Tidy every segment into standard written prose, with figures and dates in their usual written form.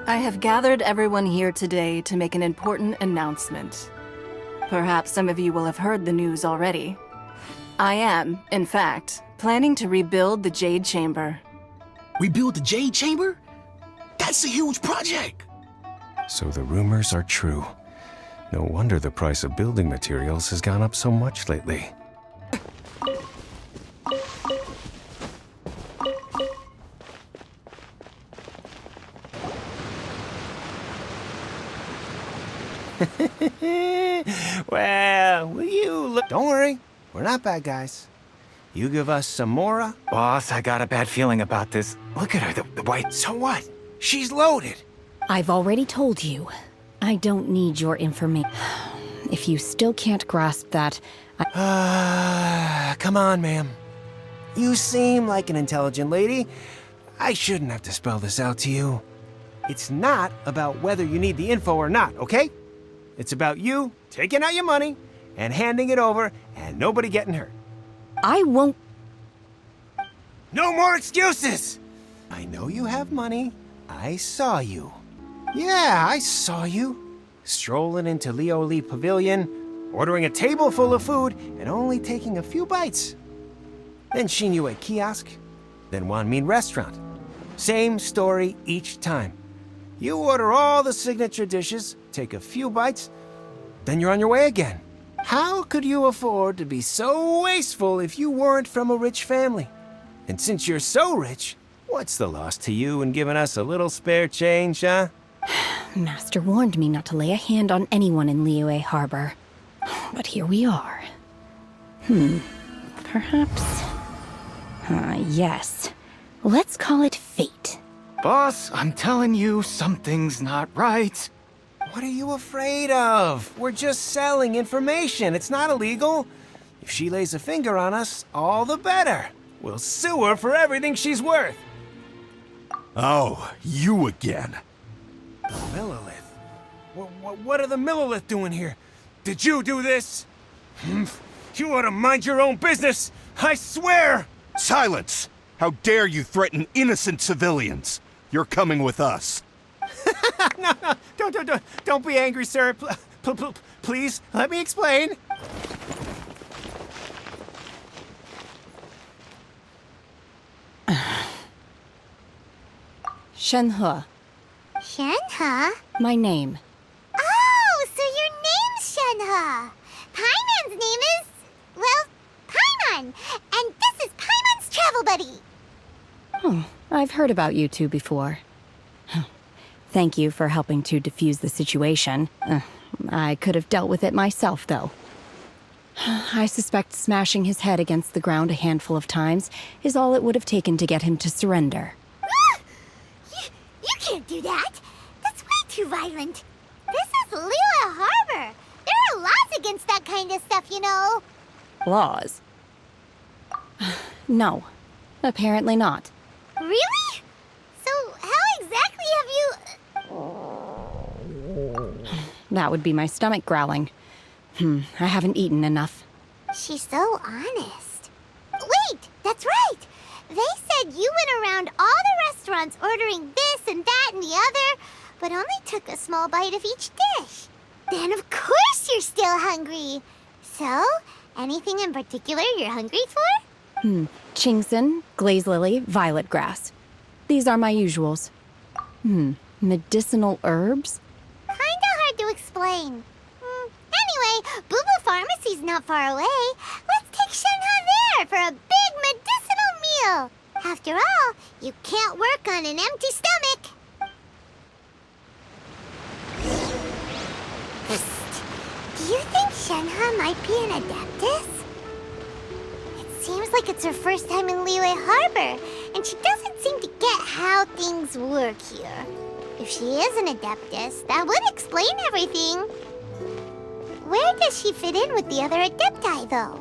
I have gathered everyone here today to make an important announcement. Perhaps some of you will have heard the news already. I am, in fact, planning to rebuild the Jade Chamber. Rebuild the Jade Chamber? That's a huge project! So the rumors are true. No wonder the price of building materials has gone up so much lately. Well, will you look? Don't worry, we're not bad guys. You give us some more. Boss, I got a bad feeling about this. Look at her, the white. So what? She's loaded. I've already told you. I don't need your information. If you still can't grasp that, Come on, ma'am. You seem like an intelligent lady. I shouldn't have to spell this out to you. It's not about whether you need the info or not, okay? It's about you taking out your money and handing it over and nobody getting hurt. I won't. No more excuses! I know you have money. I saw you. Yeah, I saw you. Strolling into Leo Lee Pavilion, ordering a table full of food, and only taking a few bites. Then Shinyue Kiosk, then Wanmin Restaurant. Same story each time. You order all the signature dishes, take a few bites, then you're on your way again. How could you afford to be so wasteful if you weren't from a rich family? And since you're so rich, what's the loss to you in giving us a little spare change, huh? Master warned me not to lay a hand on anyone in Liyue Harbor. But here we are. Perhaps... yes. Let's call it fate. Boss, I'm telling you, something's not right. What are you afraid of? We're just selling information. It's not illegal. If she lays a finger on us, all the better. We'll sue her for everything she's worth. Oh, you again. The Millilith? What are the Millilith doing here? Did you do this? You ought to mind your own business. I swear! Silence! How dare you threaten innocent civilians? You're coming with us. No, don't be angry, sir. Please, let me explain. Shenhe, Shenhe? my name. Oh, so your name's Shenhe. Paimon's name is, well, Paimon. And this is Paimon's travel buddy. Oh, I've heard about you two before. Thank you for helping to defuse the situation. I could have dealt with it myself, though. I suspect smashing his head against the ground a handful of times is all it would have taken to get him to surrender. You can't do that. That's way too violent. This is Liyue Harbor. There are laws against that kind of stuff, you know. Laws? No, apparently not. Really? So how exactly have you... That would be my stomach growling. I haven't eaten enough. She's so honest. Wait, that's right. They said you went around all the restaurants ordering this and that and the other, but only took a small bite of each dish. Then of course you're still hungry. So, anything in particular you're hungry for? Chingson, glaze lily, violet grass. These are my usuals. Medicinal herbs? Kinda hard to explain. Anyway, Boo Boo Pharmacy's not far away. Let's take Shenhe there for a big medicinal meal. After all, you can't work on an empty stomach. Psst. Do you think Shenhe might be an Adeptus? It seems like it's her first time in Liyue Harbor, and she doesn't seem to get how things work here. If she is an Adeptus, that would explain everything. Where does she fit in with the other Adepti, though?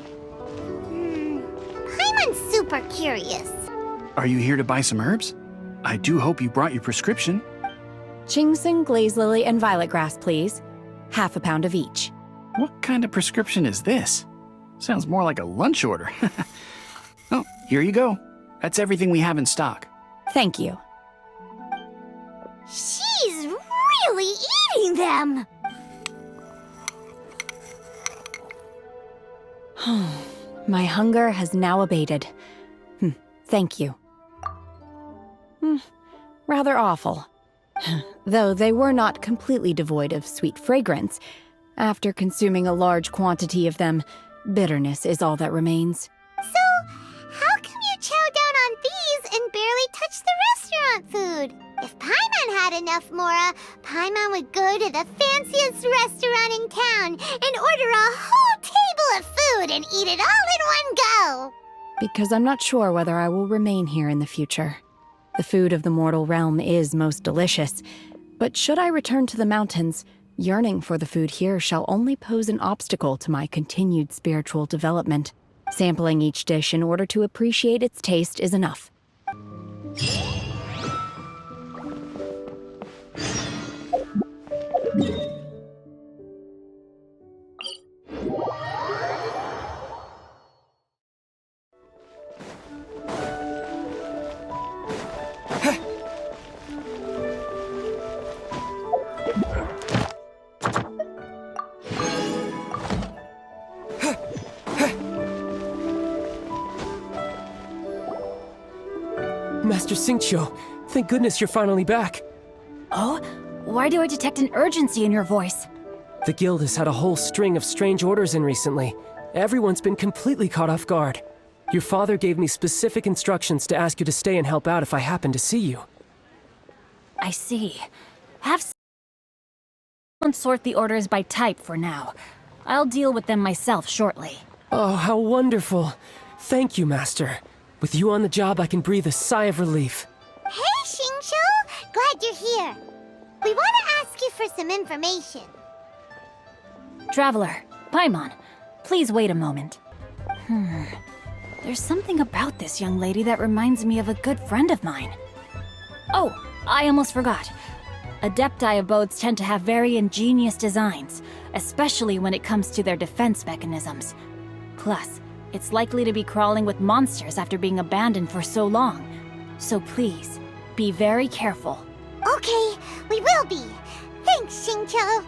Paimon's super curious. Are you here to buy some herbs? I do hope you brought your prescription. Chingson, glaze lily, and violet grass, please. Half a pound of each. What kind of prescription is this? Sounds more like a lunch order. Oh, here you go. That's everything we have in stock. Thank you. She's eating them! My hunger has now abated. Thank you. Rather awful. Though they were not completely devoid of sweet fragrance. After consuming a large quantity of them, bitterness is all that remains. So, how come you chow down on these and barely touch the restaurant food? If Paimon had enough Mora, Paimon would go to the fanciest restaurant in town and order a whole table of food and eat it all in one go! Because I'm not sure whether I will remain here in the future. The food of the mortal realm is most delicious, but should I return to the mountains, yearning for the food here shall only pose an obstacle to my continued spiritual development. Sampling each dish in order to appreciate its taste is enough. Master Xingqiu, thank goodness you're finally back. Oh? Why do I detect an urgency in your voice? The guild has had a whole string of strange orders in recently. Everyone's been completely caught off guard. Your father gave me specific instructions to ask you to stay and help out if I happen to see you. I see. Have someone sort the orders by type for now. I'll deal with them myself shortly. Oh, how wonderful. Thank you, Master. With you on the job, I can breathe a sigh of relief. Hey, Xingqiu! Glad you're here. We want to ask you for some information. Traveler, Paimon, please wait a moment. There's something about this young lady that reminds me of a good friend of mine. Oh, I almost forgot. Adepti abodes tend to have very ingenious designs, especially when it comes to their defense mechanisms. Plus, it's likely to be crawling with monsters after being abandoned for so long. So please, be very careful. Okay, we will be. Thanks, Xingqiu.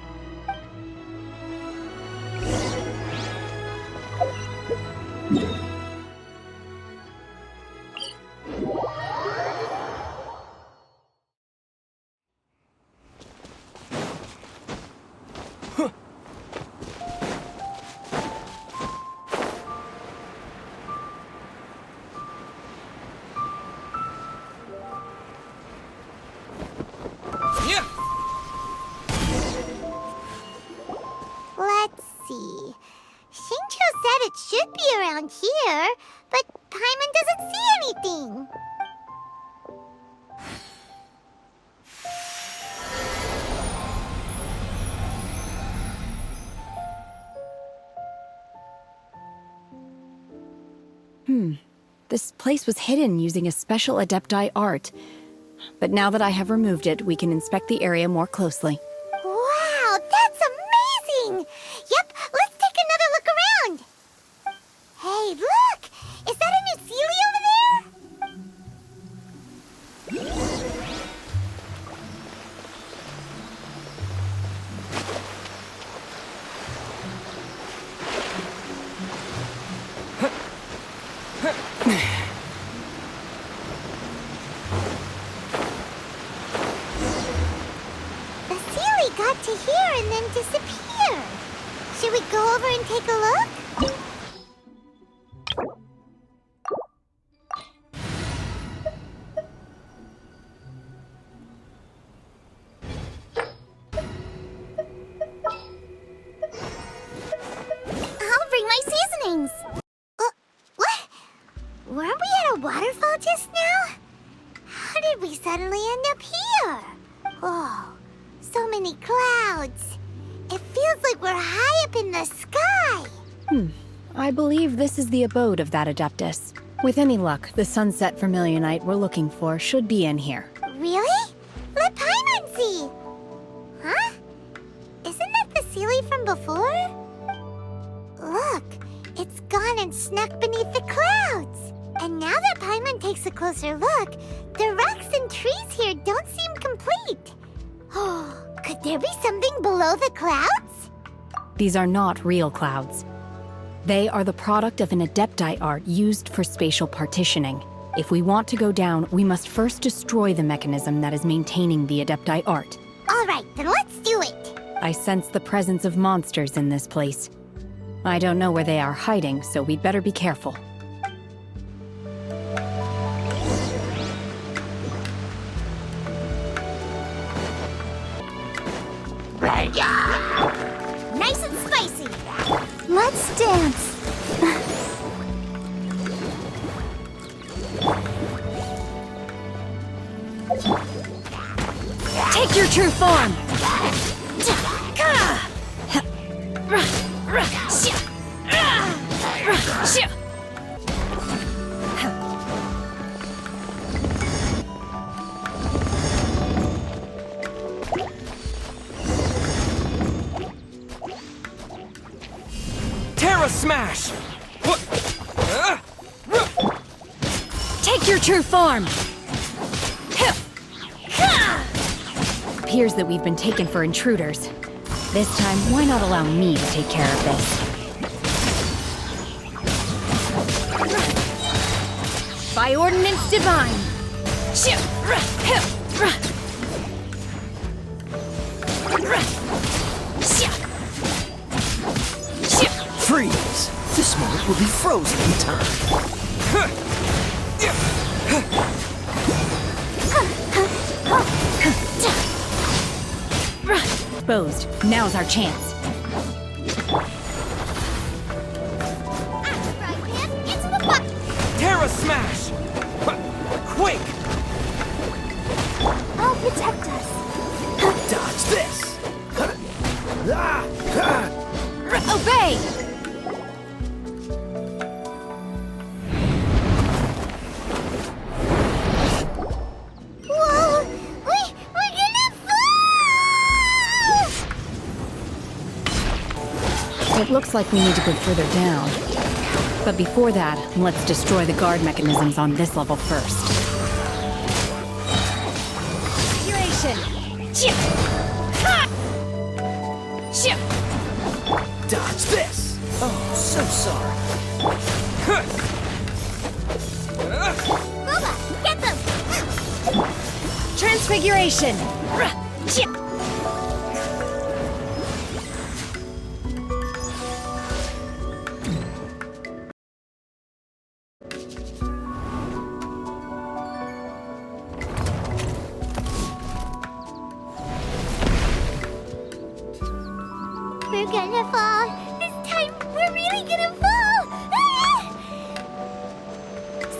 Let's see. Xingqiu said it should be around here, but Paimon doesn't see anything. This place was hidden using a special Adepti art. But now that I have removed it, we can inspect the area more closely. Wow, that's amazing! Yep, let's take another look around. Hey, look! Is that a new Sealy over there? The Sealy got to here and then disappeared. Should we go over and take a look? I'll bring my seasonings. What? Weren't we at a waterfall just now? How did we suddenly end up here? Oh, so many clouds. It feels like we're high up in the sky. I believe this is the abode of that Adeptus. With any luck, the sunset vermilionite we're looking for should be in here. Really? Let Paimon see. Huh? Isn't that the Sealy from before? Look, it's gone and snuck beneath the clouds. And now that Paimon takes a closer look, the rocks and trees here don't seem complete. Oh, could there be something below the clouds? These are not real clouds. They are the product of an adepti art used for spatial partitioning. If we want to go down, we must first destroy the mechanism that is maintaining the adepti art. All right, then let's do it. I sense the presence of monsters in this place. I don't know where they are hiding, so we'd better be careful. Nice and spicy. Let's dance. Take your true form! Terra Smash! Take your true form! Appears that we've been taken for intruders. This time, why not allow me to take care of this? By ordinance divine! Freeze! This moment will be frozen in time. Exposed. Now's our chance. Into the bucket. Terra Smash! Quick! I'll protect us. Dodge this! Obey! Whoa! We're gonna fall! It looks like we need to go further down. But before that, let's destroy the guard mechanisms on this level first. Duration! Dodge this! Oh, so sorry. Boba, get them! Transfiguration! We're gonna fall. This time, we're really gonna fall. Ah!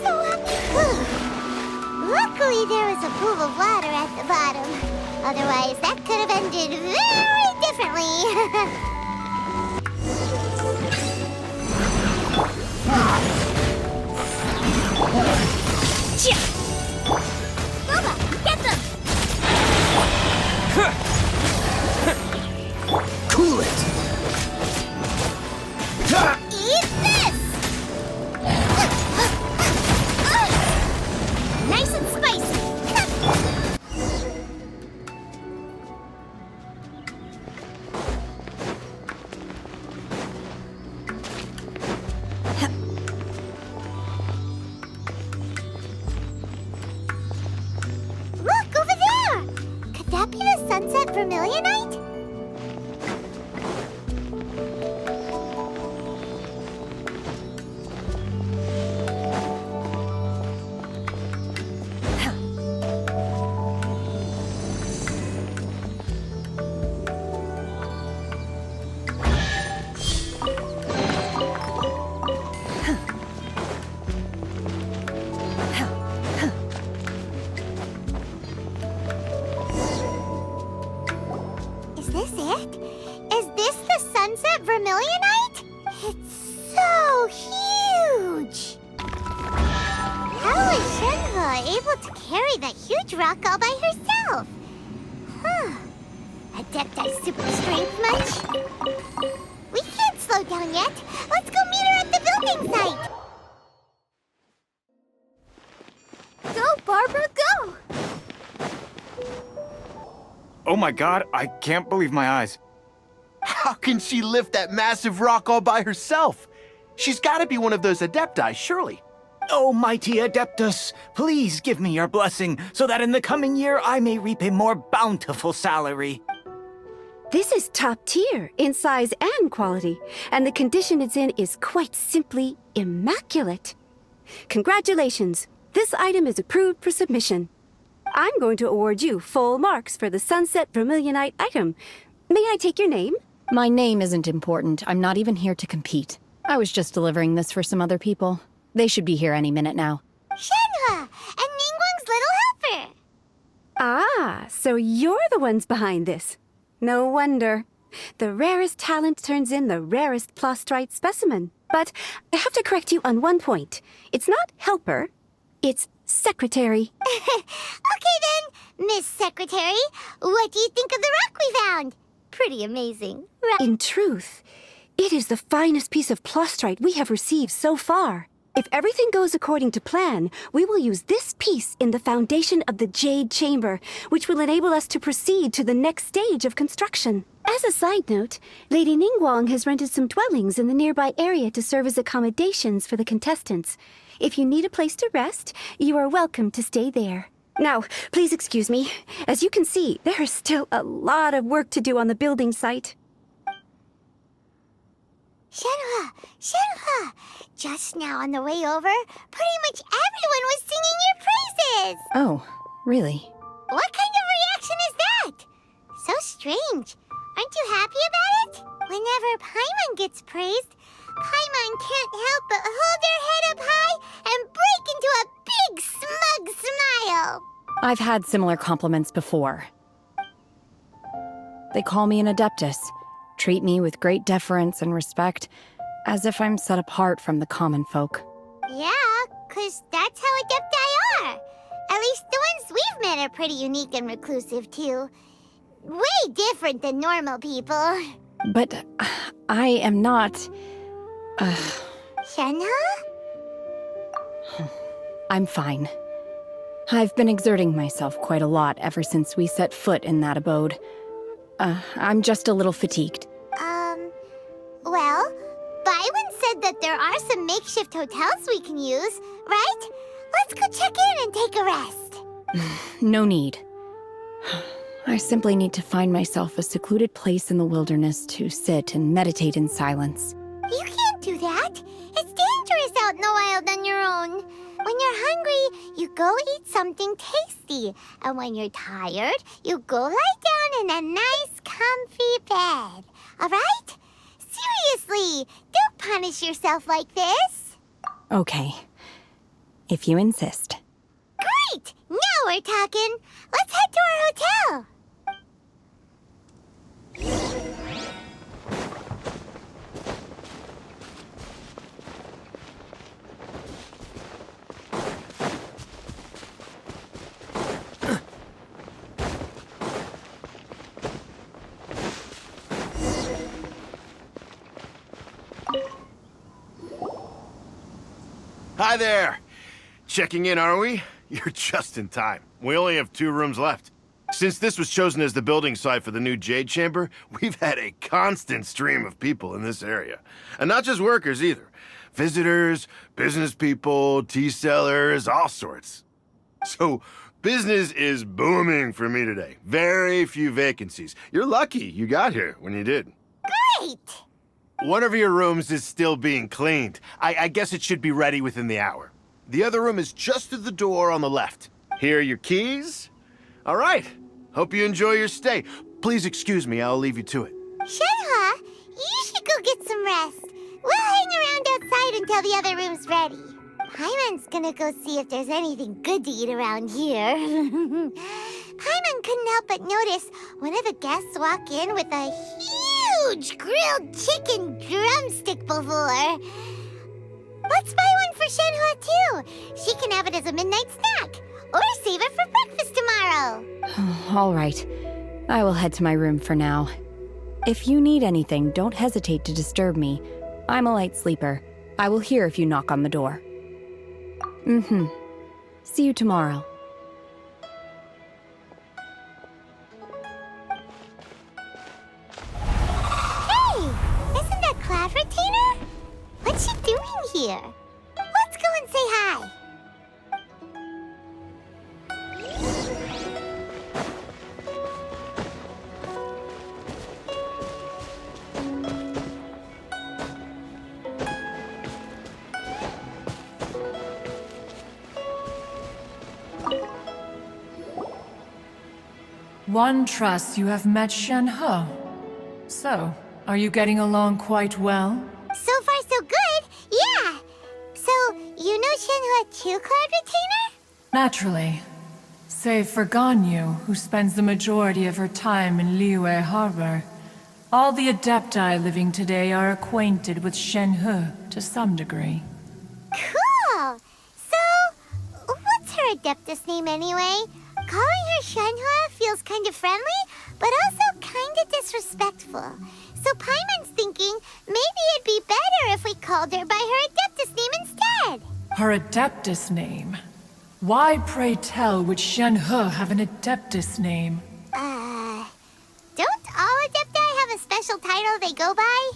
So, luckily there was a pool of water at the bottom. Otherwise, that could have ended very differently. Boba, get them! Cool it! Eat this! Nice and spicy. Look, over there! Could that be the sunset vermilionite? Is this it? Is this the sunset vermilionite? It's so huge! How is Shenhe able to carry that huge rock all by herself? Huh. Adepti super strength much? We can't slow down yet. Let's go meet her at the building site. Go, Barbara, go! Oh my god, I can't believe my eyes. How can she lift that massive rock all by herself? She's gotta be one of those Adepti, surely. Oh, mighty Adeptus, please give me your blessing so that in the coming year I may reap a more bountiful salary. This is top tier in size and quality, and the condition it's in is quite simply immaculate. Congratulations, this item is approved for submission. I'm going to award you full marks for the Sunset Vermilionite item. May I take your name? My name isn't important. I'm not even here to compete. I was just delivering this for some other people. They should be here any minute now. Shenhua, and Ningguang's little helper. Ah, so you're the ones behind this. No wonder. The rarest talent turns in the rarest plastrite specimen. But I have to correct you on one point. It's not helper, it's secretary. Okay then, Miss Secretary, what do you think of the rock we found? Pretty amazing, right? In truth, it is the finest piece of plastrite we have received so far. If everything goes according to plan, we will use this piece in the foundation of the Jade Chamber, which will enable us to proceed to the next stage of construction. As a side note, Lady Ningguang has rented some dwellings in the nearby area to serve as accommodations for the contestants. If you need a place to rest, you are welcome to stay there. Now, please excuse me. As you can see, there is still a lot of work to do on the building site. Shenhua! Just now on the way over, pretty much everyone was singing your praises! Oh, really? What kind of reaction is that? So strange. Aren't you happy about it? Whenever Paimon gets praised, Paimon can't help but hold their head up high and break into a big smug smile. I've had similar compliments before. They call me an Adeptus, treat me with great deference and respect, as if I'm set apart from the common folk. Yeah, 'cause that's how Adepti are. At least the ones we've met are pretty unique and reclusive, too. Way different than normal people. But I am not... Shenhua? I'm fine. I've been exerting myself quite a lot ever since we set foot in that abode. I'm just a little fatigued. Well, Byron said that there are some makeshift hotels we can use, right? Let's go check in and take a rest. No need. I simply need to find myself a secluded place in the wilderness to sit and meditate in silence. You can't do that. It's dangerous out in the wild on your own. When you're hungry, you go eat something tasty. And when you're tired, you go lie down in a nice, comfy bed. All right? Seriously, don't punish yourself like this. Okay. If you insist. Great! Now we're talking. Let's head to our hotel. Hi there! Checking in, are we? You're just in time. We only have 2 rooms left. Since this was chosen as the building site for the new Jade Chamber, we've had a constant stream of people in this area. And not just workers either. Visitors, business people, tea sellers, all sorts. So, business is booming for me today. Very few vacancies. You're lucky you got here when you did. Great! One of your rooms is still being cleaned. I guess it should be ready within the hour. The other room is just through the door on the left. Here are your keys. All right. Hope you enjoy your stay. Please excuse me, I'll leave you to it. Shenhua, you should go get some rest. We'll hang around outside until the other room's ready. Paimon's gonna go see if there's anything good to eat around here. Paimon couldn't help but notice one of the guests walk in with a huge grilled chicken drumstick before. Let's buy one for Shenhua too. She can have it as a midnight snack. Or save it for breakfast tomorrow. All right. I will head to my room for now. If you need anything, don't hesitate to disturb me. I'm a light sleeper. I will hear if you knock on the door. See you tomorrow. doing here? Let's go and say hi. One trusts you have met Shen-He. So, are you getting along quite well? So far, so good. Yeah. So, you know Shen-He too, Cloud Retainer? Naturally. Save for Ganyu, who spends the majority of her time in Liyue Harbor. All the Adepti living today are acquainted with Shen-He to some degree. Cool. So, what's her Adeptus name anyway? Calling her Shen-He feels kind of friendly, but also kind of disrespectful. So Paimon's thinking maybe it'd be better if we called her by her Adeptus name instead. Her Adeptus name? Why, pray tell, would Shen-He have an Adeptus name? Don't all Adepti have a special title they go by?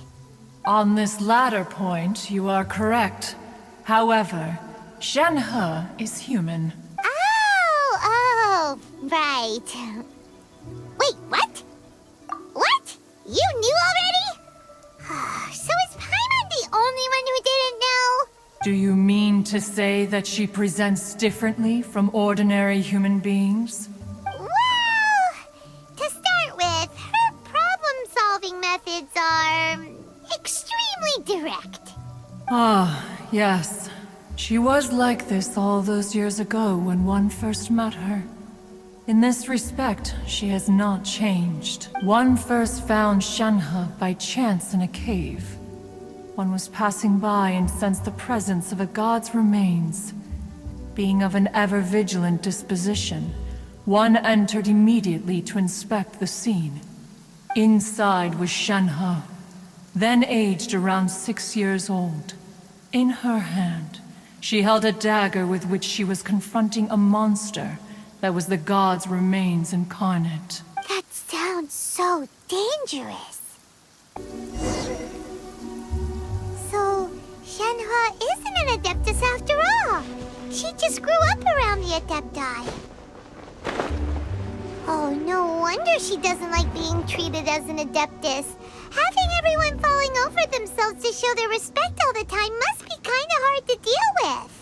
On this latter point, you are correct. However, Shen-He is human. Oh, right. Wait, what? What? You knew already? So is Paimon the only one who didn't know? Do you mean to say that she presents differently from ordinary human beings? Well, to start with, her problem-solving methods are extremely direct. Ah, yes. She was like this all those years ago when one first met her. In this respect, she has not changed. One first found Shen-He by chance in a cave. One was passing by and sensed the presence of a god's remains. Being of an ever-vigilant disposition, one entered immediately to inspect the scene. Inside was Shen-He, then aged around 6 years old. In her hand, she held a dagger with which she was confronting a monster that was the god's remains incarnate. That sounds so dangerous. So, Shen-He isn't an Adeptus after all. She just grew up around the Adepti. Oh, no wonder she doesn't like being treated as an Adeptus. Having everyone falling over themselves to show their respect all the time must be kind of hard to deal with.